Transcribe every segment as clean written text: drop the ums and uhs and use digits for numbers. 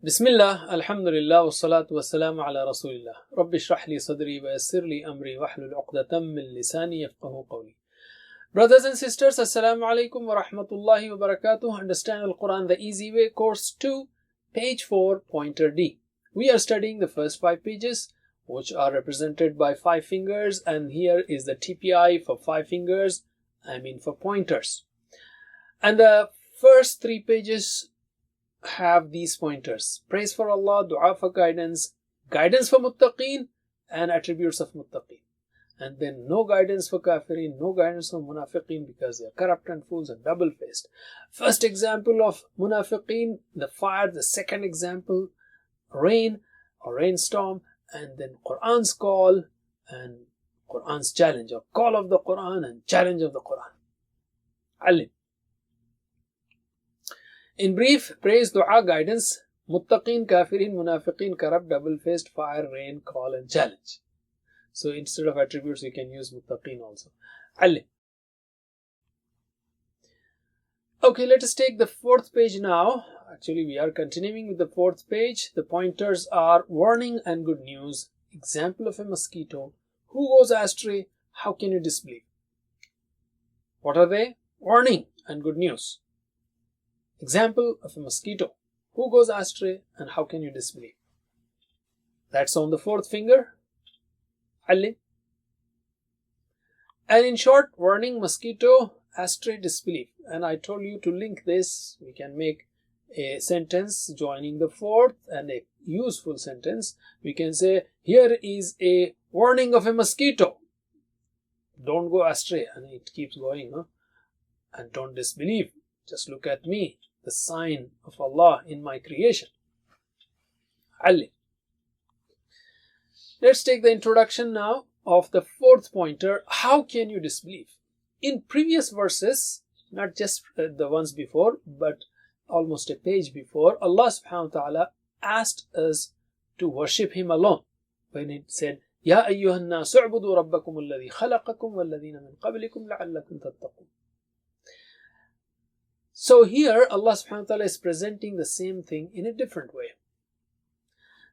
Bismillah, alhamdulillah, wassalatu wassalamu ala rasulillah. Rabbi shrah li sadri wa yassir li amri wahlul uqdatam min lisani yafqahu qawli. Brothers and sisters, assalamu alaikum wa rahmatullahi wa barakatuh. Understand Al-Quran the Easy Way, Course 2, page 4, pointer D. We are studying the first 5 pages, which are represented by 5 fingers, and here is the TPI for 5 fingers, for pointers. And the first 3 pages have these pointers: praise for Allah, dua for guidance, guidance for muttaqeen, and attributes of muttaqeen. And then no guidance for kafirin, no guidance for munafiqeen, because they are corrupt and fools and double-faced. First example of munafiqeen, the fire. The second example, rain or rainstorm. And then Quran's call and Quran's challenge, or call of the Quran and challenge of the Quran. Alim. In brief, praise, dua, guidance, muttaqeen, kafirin, munafiqeen, corrupt, double-faced, fire, rain, call, and challenge. So instead of attributes, you can use muttaqeen also. Alim. Okay, let us take the 4th page now. Actually, we are continuing with the 4th page. The pointers are warning and good news. Example of a mosquito. Who goes astray? How can you disbelieve? What are they? Warning and good news. Example of a mosquito. Who goes astray and how can you disbelieve? That's on the 4th finger. Ali. And in short, warning, mosquito, astray, disbelief. And I told you to link this. We can make a sentence joining the 4th and a useful sentence. We can say, here is a warning of a mosquito. Don't go astray. And it keeps going. And don't disbelieve. Just look at me, the sign of Allah in my creation. Ali. Let's take the introduction now of the 4th pointer. How can you disbelieve? In previous verses, not just the ones before, but almost a page before, Allah subhanahu wa ta'ala asked us to worship Him alone. When it said, Ya ayyuhan nasu u'budu rabbakum alladhi khalaqakum walladhina min qablikum la'allakum tattaqun. So here Allah subhanahu wa ta'ala is presenting the same thing in a different way.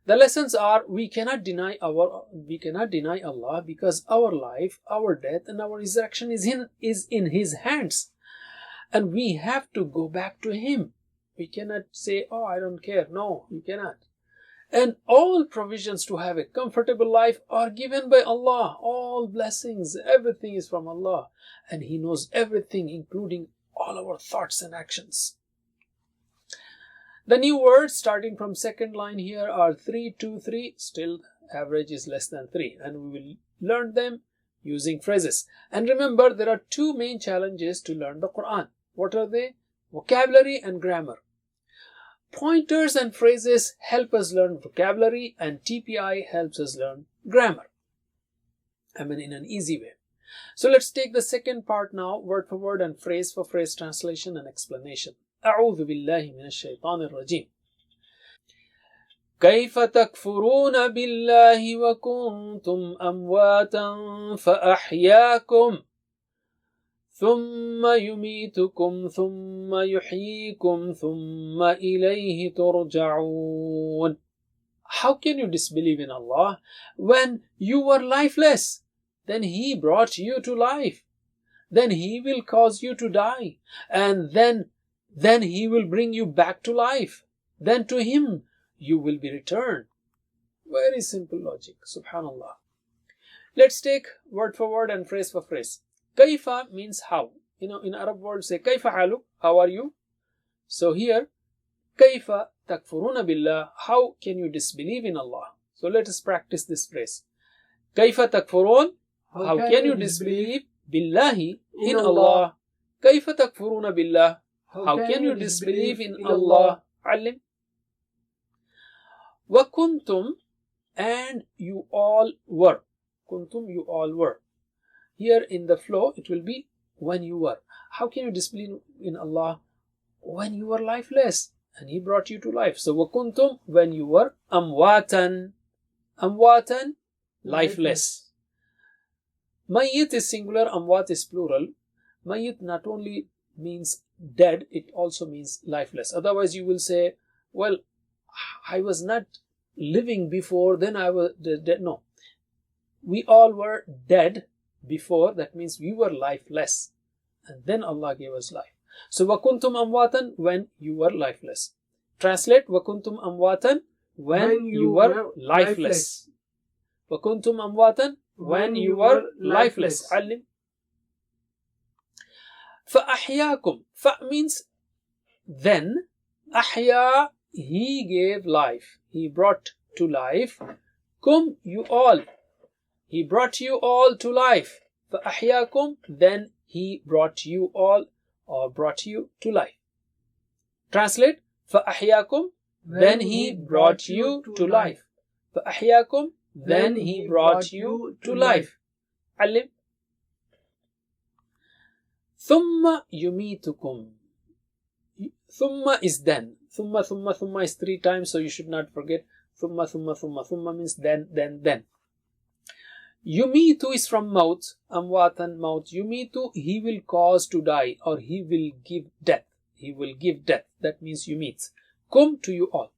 The lessons are, we cannot deny Allah, because our life, our death, and our resurrection is in His hands. And we have to go back to Him. We cannot say, oh, I don't care. No, we cannot. And all provisions to have a comfortable life are given by Allah. All blessings, everything is from Allah. And He knows everything, including all our thoughts and actions. The new words starting from 2nd line here are 3, 2, 3. Still, average is less than 3. And we will learn them using phrases. And remember, there are 2 main challenges to learn the Quran. What are they? Vocabulary and grammar. Pointers and phrases help us learn vocabulary, and TPI helps us learn grammar. In an easy way. So let's take the second part now, word for word and phrase for phrase translation and explanation. أعوذ بالله من الشيطان الرجيم. كيف تكفرون بالله وكنتم أمواتا فأحياكم ثم يميتكم ثم يحييكم ثم إليه ترجعون. How can you disbelieve in Allah when you were lifeless? Then He brought you to life. Then He will cause you to die. And then He will bring you back to life. Then to Him you will be returned. Very simple logic. Subhanallah. Let's take word for word and phrase for phrase. Kaifa means how. In Arab words say, Kaifa haluk? How are you? So here, Kaifa takfuruna billah? How can you disbelieve in Allah? So let us practice this phrase. Kaifa takfurun? How can you disbelieve billahi in Allah? Kaifa takfuruna billah? How can you disbelieve in Allah? Alim. Wa kuntum, and you all were. Kuntum, you all were. Here in the flow, it will be when you were. How can you disbelieve in Allah when you were lifeless and He brought you to life? So wa kuntum, when you were amwatan. Amwatan, lifeless. Mayyit is singular, amwat is plural. Mayyit not only means dead, it also means lifeless. Otherwise you will say, well, I was not living before, then I was dead. No. We all were dead before, that means we were lifeless. And then Allah gave us life. So, وَكُنْتُمْ أَمْوَاتًا, when you were lifeless. Translate, وَكُنْتُمْ أَمْوَاتًا, when you were lifeless. وَكُنْتُمْ أَمْوَاتًا, when you were lifeless. علم. فَأَحْيَاكُمْ. فَ means then. أحيا, he gave life. He brought to life. Kum, you all. He brought you all to life. فَأَحْيَاكُمْ, then he brought you all, or brought you to life. Translate, فَأَحْيَاكُمْ, then he brought you to life. فَأَحْيَاكُمْ, then he brought you to life. علم. ثُمَّ يُمِيتُكُمْ. Thumma is then. Thumma is 3 times, so you should not forget. Thumma means then. Yumitu is from maut. Amwatan, maut. Yumitu, he will cause to die, or he will give death. He will give death. That means yumit. Kum, to you all.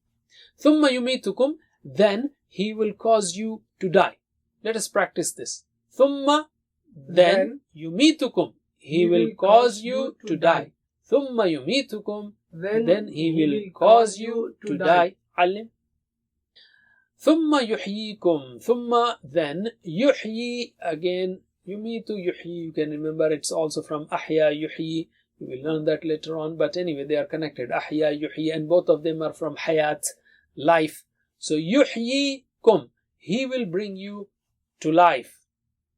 Thumma yumitukum, then he will cause you to die. Let us practice this. Thumma, then yumitukum, he will cause you to die. Thumma yumitukum, then he will cause you to die. علم. Thumma yuhyikum. Thumma, then. Yuhyi, again. Yumitu, yuhyi. You can remember it's also from ahya, yuhyi. You will learn that later on. But anyway, they are connected. Ahya, yuhyi. And both of them are from hayat, life. So yuhyikum, he will bring you to life.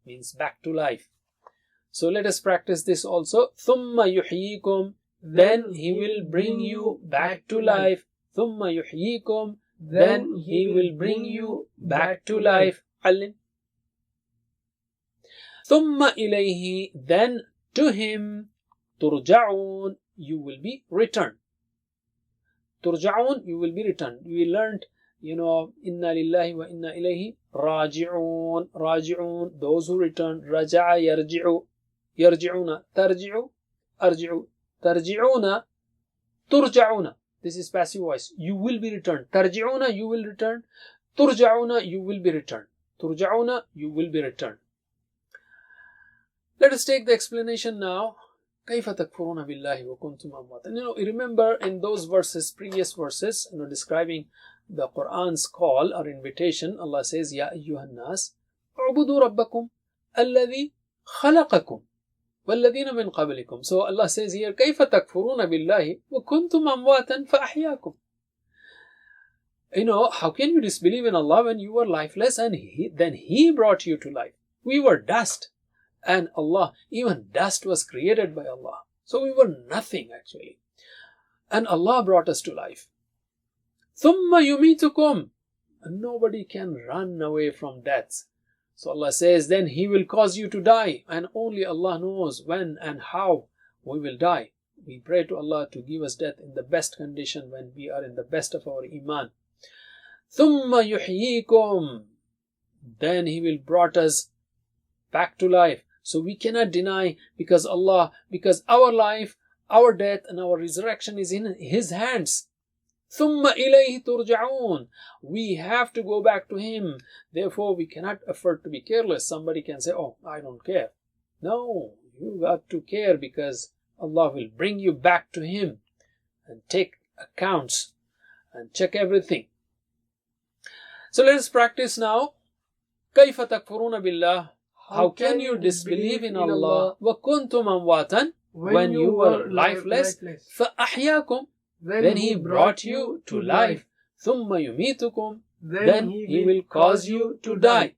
Means back to life. So let us practice this also. Thumma yuhyikum, then he will bring you back to life. Thumma yuhyikum, then he will bring you back to life. علم. Thumma ilayhi, then to him. Turja'un, you will be returned. Turja'un, you will be returned. We learned, inna lillahi wa inna ilayhi raji'un. Raji'un, those who return. Raja'a yarji'u. Yarji'una. Tarji'u. Arji'u. Tarji'una, turja'una. This is passive voice. You will be returned. Tarji'una, you will return. Turja'una, you will be returned. Turja'una, you will be returned. Let us take the explanation now. كيف تكفرون بالله وكنتم أمواتا. Remember in those verses, previous verses, describing the Quran's call or invitation, Allah says, يا أيها الناس اعبدوا ربكم الذي خلقكم والذين من قبلكم. So Allah says here, كيف تكفرون بالله وكنتم أمواتا فأحياكم. How can you disbelieve in Allah when you were lifeless and then He brought you to life? We were dust, and Allah, even dust was created by Allah. So we were nothing actually. And Allah brought us to life. ثُمَّ يُمِيتُكُمْ. And nobody can run away from death. So Allah says, then He will cause you to die, and only Allah knows when and how we will die. We pray to Allah to give us death in the best condition when we are in the best of our iman. ثُمَّ يُحْيِيكُمْ. Then He will brought us back to life. So we cannot deny, because our life, our death, and our resurrection is in His hands. ثُمَّ إِلَيْهِ تُرْجَعُونَ. We have to go back to Him. Therefore, we cannot afford to be careless. Somebody can say, oh, I don't care. No, you got to care, because Allah will bring you back to Him and take accounts and check everything. So let us practice now. كَيْفَ تَكْفُرُونَ بِاللَّهِ. How can you disbelieve in Allah? وَكُنْتُمْ أَمْوَاتًا. When you were lifeless. فَأَحْيَاكُمْ. Then He brought you to life. ثُمَّ يُمِيتُكُمْ. Then He will cause you to die.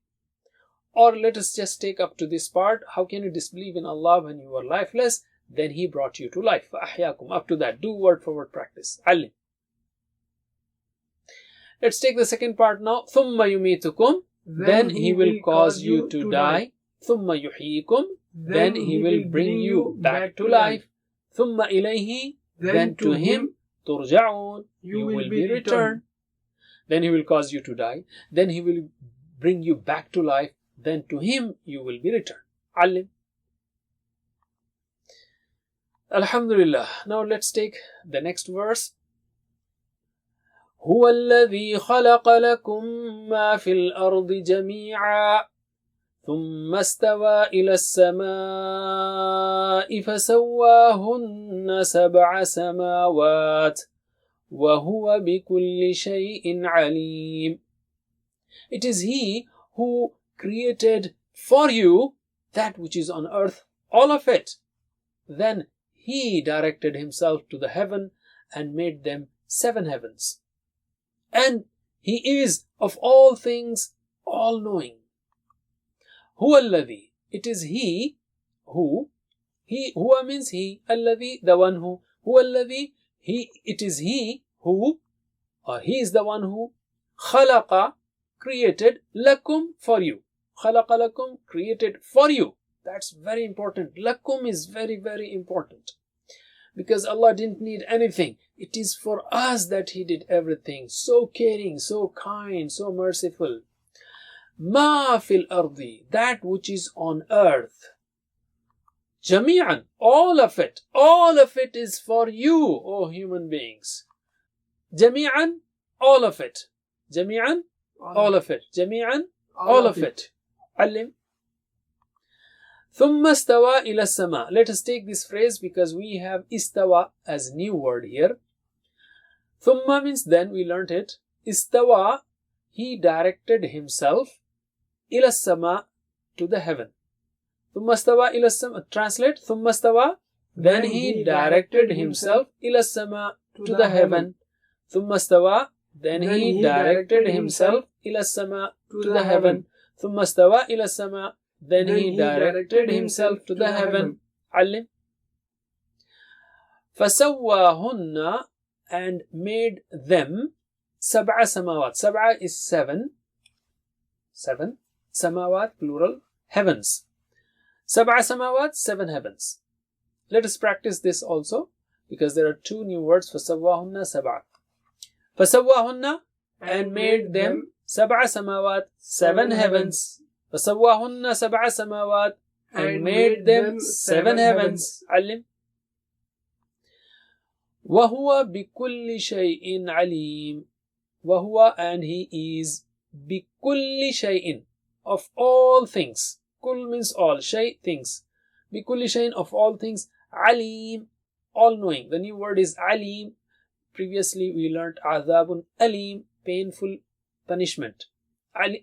Or let us just take up to this part. How can you disbelieve in Allah when you were lifeless? Then He brought you to life. فَأَحْيَاكُمْ. Up to that. Do word for word practice. علم. Let's take the second part now. ثُمَّ يُمِيتُكُمْ. Then He will cause you to die. ثُمَّ يُحْيِيكُمْ. Then He will bring you back to life. ثُمَّ إِلَيْهِ. Then to Him تُرْجَعُونَ. You will be returned. Then He will cause you to die. Then He will bring you back to life. Then to Him you will be returned. علم. Alhamdulillah. Now let's take the next verse. هو الذي خلق لكم ما في الأرض جميعا ثم استوى إلى السماء فسواهن سبع سماوات وهو بكل شيء عليم. It is He who created for you that which is on earth, all of it. Then He directed Himself to the heaven and made them 7 heavens. And He is of all things all-knowing. هو الذي, it is He who, huwa means He, الذي, the one who, هو الذي, He, it is He who, or He is the one who, خلق, created, lakum, for you. خلق lakum, created for you. That's very important. Lakum is very, very important. Because Allah didn't need anything. It is for us that He did everything. So caring, so kind, so merciful. Ma fil ardi, that which is on earth. Jami'an, all of it is for you, O human beings. Jami'an, all of it. Jami'an, all of it. Jami'an, all of it. Alim. ثم استوى إلى السماء. Let us take this phrase because we have istawa as new word here. ثم means then, we learnt it. Istawa, He directed Himself إلى السماء, to the heaven. ثم استوى إلى السماء. Translate. ثم استوى, then He directed Himself إلى السماء, to the heaven. ثم استوى, then He directed Himself إلى السماء, to the heaven. ثم استوى إلى السماء, then He directed Himself to the heaven. علم. فسواهن, and made them سبع سماوات. سبعة is 7. 7. Samawat, plural, heavens. سبع سماوات, 7 heavens. Let us practice this also, because there are 2 new words. فسواهن سبعة. فسواهن, and made them سبع سماوات, 7 heavens. فسواهن سبع سماوات, and made them 7 heavens. علم. وهو بكل شيء عليم. وهو, and He is بكل شيء, of all things. Kul means all, shay, things. بكل شيء, of all things. عليم, all knowing. The new word is عليم. Previously we learnt عذاب أليم, painful punishment.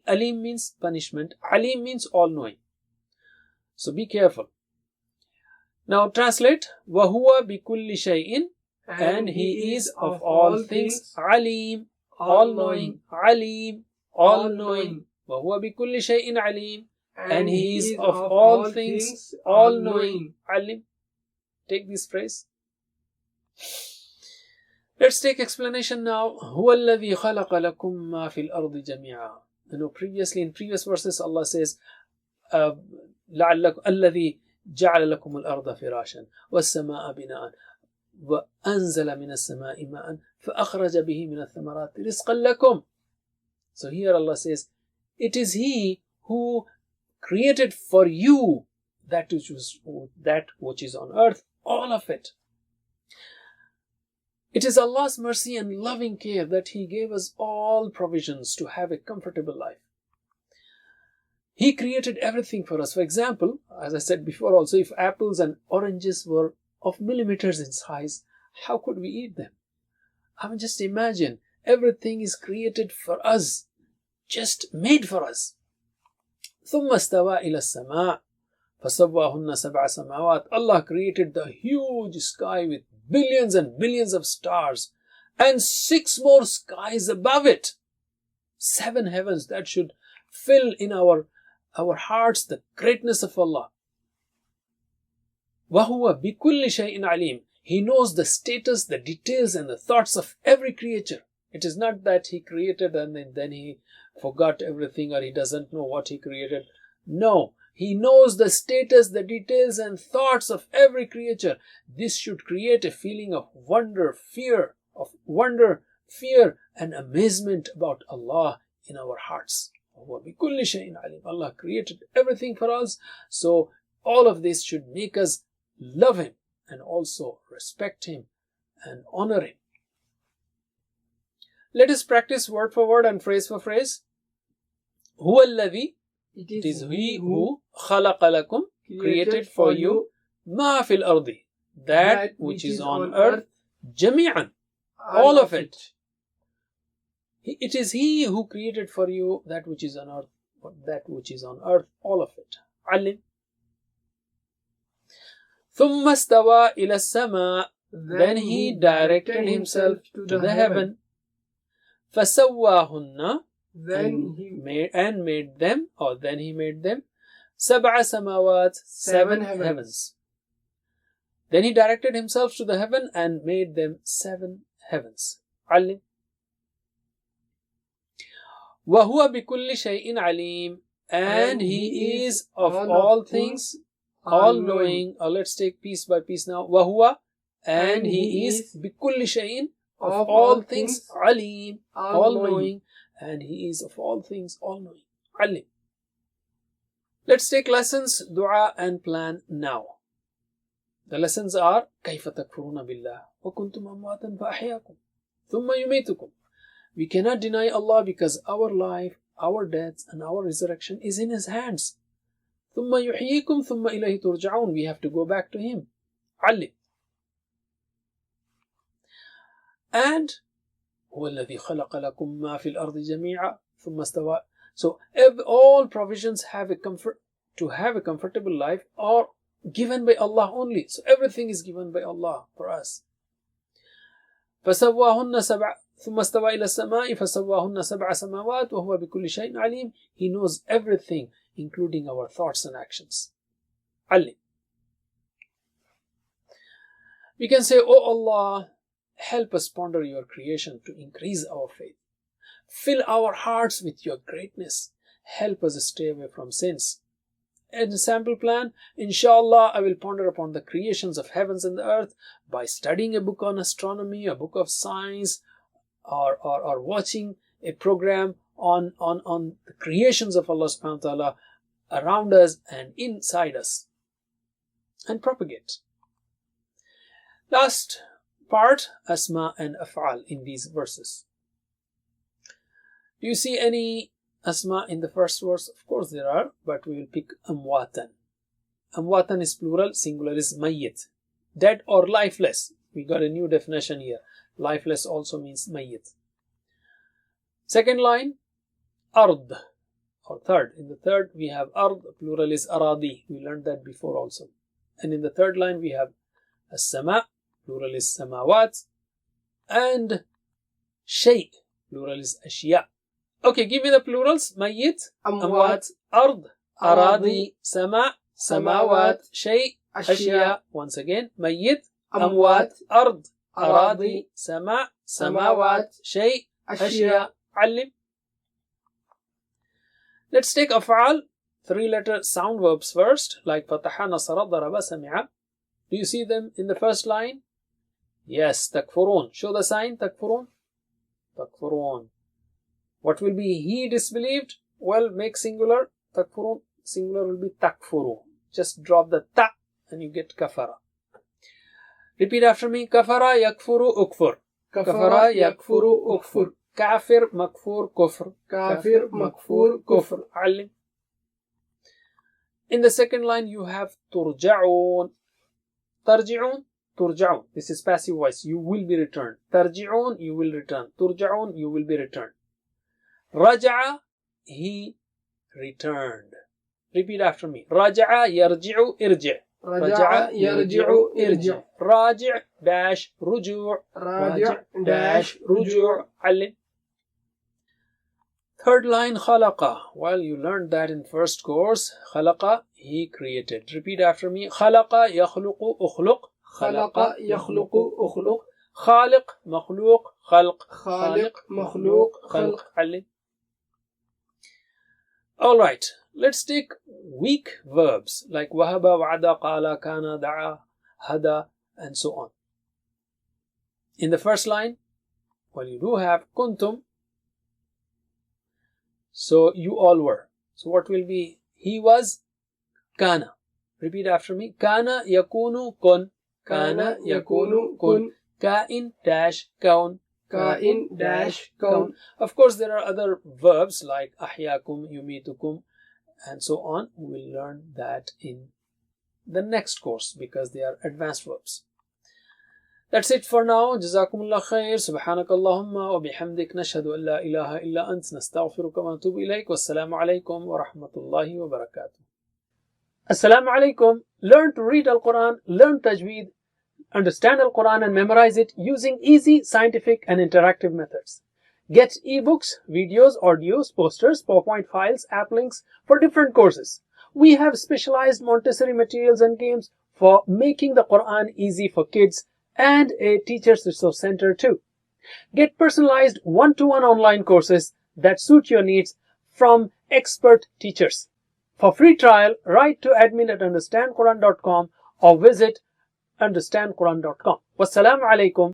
Alim means punishment. Alim means all-knowing. So be careful. Now translate. وَهُوَ بِكُلِّ شَيْءٍ, and He is of all things. Alim, all-knowing. Alim, all-knowing. وَهُوَ بِكُلِّ شَيْءٍ عَلِيمٍ, and He is of all things all-knowing. Alim. Take this phrase. Let's take explanation now. هُوَ الَّذِي خَلَقَ لَكُم مَّا فِي الْأَرْضِ جَمِيعًا. Previously, in previous verses, Allah says, لَعَلَّكُمْ الَّذِي جَعَلَ لَكُمُ الْأَرْضَ فِرَاشًا وَالسَّمَاءَ بِنَاءً وَأَنزَلَ مِنَ السَّمَاءِ مَاءً فَأَخْرَجَ بِهِ مِنَ الثَّمَرَاتِ رِزْقًا لَكُمْ. So here Allah says, it is He who created for you that which is on earth, all of it. It is Allah's mercy and loving care that He gave us all provisions to have a comfortable life. He created everything for us. For example, as I said before also, if apples and oranges were of millimeters in size, how could we eat them? I mean, just imagine, everything is created for us, just made for us. ثُمَّ اسْتَوَى إِلَى السَّمَاءِ فَسَوَّاهُنَّ سَبْعَ سَمَاوَاتٍ. Allah created the huge sky with billions and billions of stars and 6 more skies above it. 7 heavens that should fill in our hearts the greatness of Allah. وَهُوَ بِكُلِّ شَيْءٍ عَلِيمٍ. He knows the status, the details and the thoughts of every creature. It is not that He created and then He forgot everything, or He doesn't know what He created. No, He knows the status, the details and thoughts of every creature. This should create a feeling of wonder, fear, and amazement about Allah in our hearts. Allah created everything for us, so all of this should make us love Him and also respect Him and honor Him. Let us practice word for word and phrase for phrase. هو الذي, It is he who, خلق لكم, created for you, ما في الأرض, that which is on earth, جميعا, all of it. It is he who created for you that which is on earth, all of it. علم. ثم استوى إلى السماء, then he directed himself to the heaven. فسواهن, then he made them سبع سماوات, 7 heavens. Then he directed himself to the heaven and made them 7 heavens. علم. وهو بكل شيء عليم, and he is of all things all knowing. Let's take piece by piece now. وهو, and he is بكل شيء, of all things, عليم, all knowing, and he is of all things all knowing. علم. Let's take lessons, dua and plan now. The lessons are كيف تكفرون بالله وكنتم أمواتا فأحياكم ثم يميتكم. We cannot deny Allah because our life, our death and our resurrection is in His hands. ثم يحييكم ثم إليه ترجعون. We have to go back to Him. علم. And هو الذي خلق لكم ما في الأرض جميعا ثم استوى. So all provisions have a comfortable life are given by Allah only. So everything is given by Allah for us. فسواهن سبع ثم استوى إلى السماء فسواهن سبع سماوات وهو بكل شيء عليم. He knows everything, including our thoughts and actions. علم. We can say, Oh Allah, help us ponder your creation to increase our faith. Fill our hearts with your greatness. Help us stay away from sins. And a sample plan, inshallah, I will ponder upon the creations of heavens and the earth by studying a book on astronomy, a book of science, or watching a program on the creations of Allah subhanahu wa ta'ala around us and inside us, and propagate. Last part, asma and af'al in these verses. Do you see any asma in the first verse? Of course there are, but we will pick amwatan. Amwatan is plural, singular is mayyit. Dead or lifeless. We got a new definition here. Lifeless also means mayyit. Second line, ard, or third. In the third we have ard, plural is aradi. We learned that before also. And in the third line we have as-sama, plural is samawat, and shay, plural is ashya. Okay, give me the plurals. Mayyit, amwat, ard, aradi, sama, samawat, shay, ashya. Once again, mayyit, amwat, ard, aradi, sama, samawat, shay, ashya. علم. Let's take af'al, 3-letter sound verbs first, like fataha, nasara, daraba, sami'a. Do you see them in the first line? Yes, takfurun. Show the sign, takfurun. Takfurun. What will be he disbelieved? Well, make singular, takfurun. Singular will be takfuru. Just drop the ta and you get kafara. Repeat after me. Kafara, yakfuru, ukfur. Kafara, yakfuru, ukfur. Kafir, makfur, kufr. Kafir, makfur, kufr. علم. In the second line you have turja'un. Tarji'un, turja'un. This is passive voice. You will be returned. Tarji'un, you will return. Turja'un, you will be returned. Raja'a, he returned. Repeat after me. Raja'a, yarji'u, irji'. Raja'a, yarji'u, irji'. Raji' dash ruju'. Raji' dash ruju'. علم. Third line, khalaqa. Well, you learned that in first course. Khalaqa, he created. Repeat after me. Khalaqa, yakhluqu, ukhluq. Khalaqa, yakhluqu, ukhluq. Khaliq, makhluq, khalq. Khaliq, makhluq, khalq. علم. Alright, let's take weak verbs like wahaba, wa'ada, qala, kana, da'a, hada, and so on. In the first line, well, you do have kuntum. So you all were. So what will be? He was kana. Repeat after me. Kana yakunu kun. Kana yakunu kun. Kain dash kaun. Kain dash kaun. Of course, there are other verbs like ahyakum, yumitukum, and so on. We'll learn that in the next course because they are advanced verbs. That's it for now. Jazakumullah khair. Subhanakallahumma wa bihamdik. Nashhadu an la ilaha illa ant. Nastaghfiruka wa natubu ilayk. Wassalamu alaikum wa rahmatullahi wa barakatuh. Assalamu alaikum. Learn to read Al-Quran, learn Tajweed, understand Al-Quran and memorize it using easy, scientific and interactive methods. Get ebooks, videos, audios, posters, PowerPoint files, app links for different courses. We have specialized Montessori materials and games for making the Quran easy for kids and a teacher's resource center too. Get personalized one-to-one online courses that suit your needs from expert teachers. For free trial, write to admin@understandquran.com or visit understandquran.com. Wassalamu alaikum